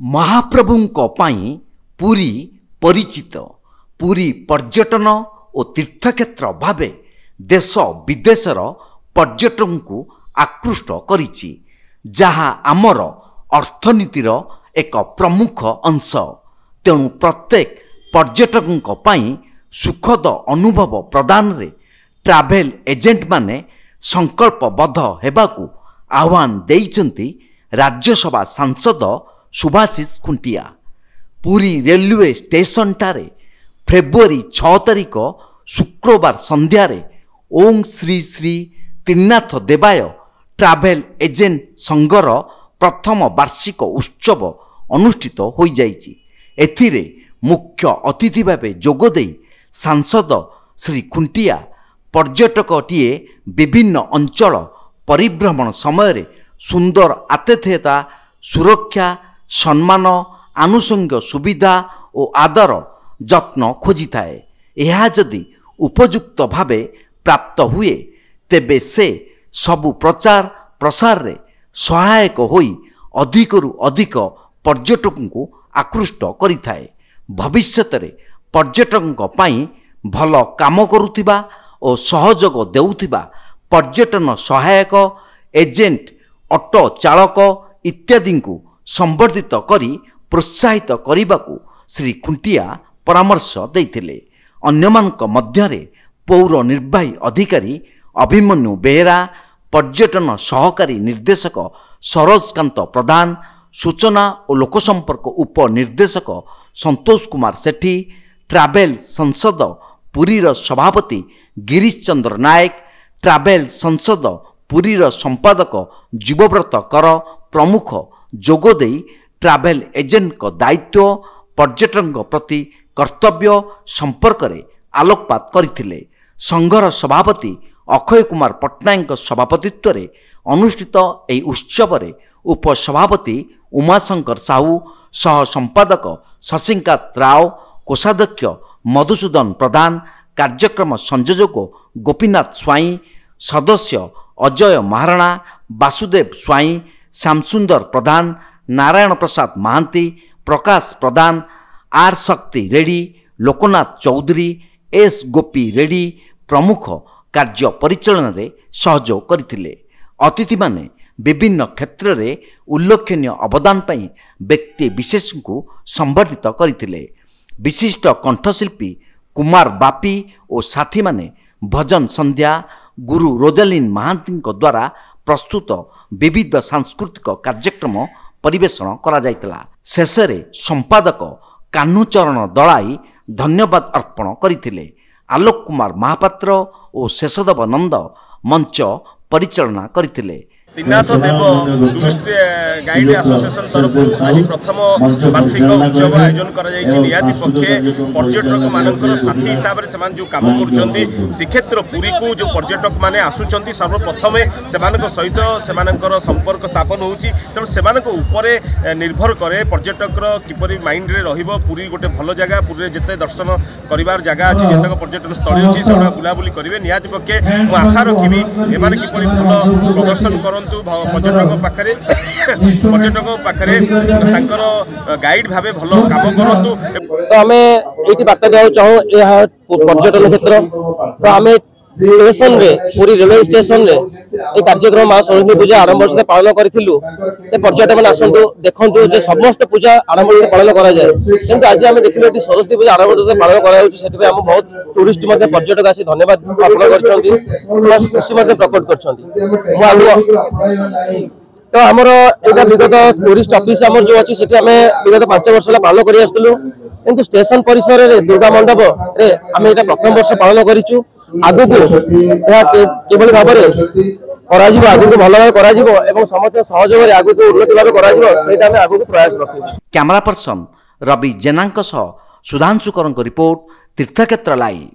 महाप्रभुंक पाई पुरी परिचित। पुरी पर्यटन और तीर्थक्षेत्र भावे देश विदेशर पर्यटन को आकृष्ट करिछि, जहा आमर अर्थनीतिर एक प्रमुख अंश। तेणु प्रत्येक पर्यटक पाई सुखद अनुभव प्रदान रे ट्रावेल एजेंट माने संकल्पबद्ध हेबाकू आह्वान देइचंती राज्यसभा सांसद सुभाषिष खुंटिया। पुरी रेलवे स्टेशन टारे फेब्रुआरी 6 तारिख शुक्रवार संध्यारे ओं श्री श्री त्रिनाथ देवाय ट्रावेल एजेंट संघर प्रथम वार्षिक उत्सव अनुष्ठित हो जाइछि। एथिरे मुख्य अतिथि भावे जोगदे सांसद श्री खुंटिया पर्यटकटीए विभिन्न अंचल परिभ्रमण समय सुंदर आतिथ्यता, सुरक्षा, सम्मान, आनुषंगिक सुविधा और आदर जत्न खोजी थाए। यह जदि उपयुक्त भावे प्राप्त हुए तेबे से सबु प्रचार प्रसार रे सहायक होई अधिकरु अधिक पर्यटकों को आकृष्ट करिथाए। भविष्यत रे पर्यटकों पाई भल काम करुथिबा और सहयोग देउथिबा पर्यटन सहायक, एजेंट, ऑटो चालक इत्यादि को संवर्धित करी प्रोत्साहित करने श्री खुंटिया परामर्श देइथिले। अन्यमानक मध्यरे पौर निर्वाही अधिकारी अभिमन्यु बेहेरा, पर्यटन सहकारी निर्देशक सरोजकांत प्रधान, सूचना और लोकसंपर्क उप निर्देशक संतोष कुमार सेठी, ट्रावेल संसद पुरीर सभापति गिरीश चंद्र नायक, ट्रावेल संसद पुरीर संपादक जीवव्रत कर प्रमुख जोगदे ट्रावेल एजेंट को दायित्व, पर्यटन प्रति कर्तव्य संपर्क में आलोकपात करथिले। संघर सभापति अक्षय कुमार पट्टनायक सभापतित्व रे अनुष्ठित एही उत्सव रे उपसभापति उमाशंकर साहू, सह संपादक शशिकांत राव, कोषाध्यक्ष मधुसूदन प्रधान, कार्यक्रम संयोजक गोपीनाथ स्वाई, सदस्य अजय महाराणा, वासुदेव स्वाई, श्यामसुंदर प्रधान, नारायण प्रसाद महांती, प्रकाश प्रधान, आर शक्ति रेड्डी, लोकनाथ चौधरी, एस गोपी रेड्डी प्रमुख कार्य परिचालन रे सहयोग करथिले। अतिथि माने विभिन्न क्षेत्र रे उल्लेखनीय अवदान पाई व्यक्ति विशेष को संवर्धित करथिले। विशिष्ट कंठशिल्पी कुमार बापी और साथी माने भजन संध्या, गुरु रोजालिन महांती द्वारा प्रस्तुत विविध सांस्कृतिक कार्यक्रम परिवेषण करा जायतला। शेषरे संपादक कान्हूचरण दलाई धन्यवाद अर्पण करथिले। आलोक कुमार महापात्र और शेषदेव नंद मंच परिचालना करथिले। त्रिनाथ देव टूरिस्ट गाइड एसोसिएशन तरफ आज प्रथम वार्षिक उत्सव आयोजन कराती पक्षे पर्यटक मानकर साथी हिसाब से जो कम कर श्रीक्षेत्र पुरी को जो पर्यटक मैंने आसुंच सर्वप्रथम से सहित से संपर्क स्थापन होती। तेणु से निर्भर कै पर्यटक किपर माइंड रे रहिबो। पुरी गोटे भल जगह, पुरी जिते दर्शन कर जगह अच्छी जितक पर्यटन स्थली अच्छी से बुलाबुली करेंगे। निहाती पक्षे मुझे आशा रखी एम किपर भल प्रदर्शन कर पर्यटकों पाखे गाइड भाव भल काम करूँ। तो आम ये बार्ता देना चाहूँ यह पर्यटन क्षेत्र तो आम स्टेशन रे पुरी रेलवे स्टेशन रे ये कार्यक्रम माँ सरस्वती पूजा आरंभ सहित पालन करूँ। पर्यटक मैंने आसतु देखु समस्त पूजा आरंभ सहित पालन कराए कि आज आम देखिए सरस्वती पूजा आरंभ सहित पालन कर बहुत टूरिस्ट पर्यटक आसी धन्यवाद ज्ञापन खुशी प्रकट कर। तो आमर यहाँ विगत टूरिस्ट ऑफिस आम जो अच्छी विगत 5 वर्ष पालन करूँ किंतु स्टेशन परिसर में दुर्गा मंडप रे आम यहाँ प्रथम वर्ष पालन करूँ। आगु किभली भाव आगु भल भाव समस्त सहयोग आगु उन्नति भाव आगु प्रयास रखु। कैमरा पर्सन रवि जेना सुधांशुकर रिपोर्ट, तीर्थक्षेत्र लाइव।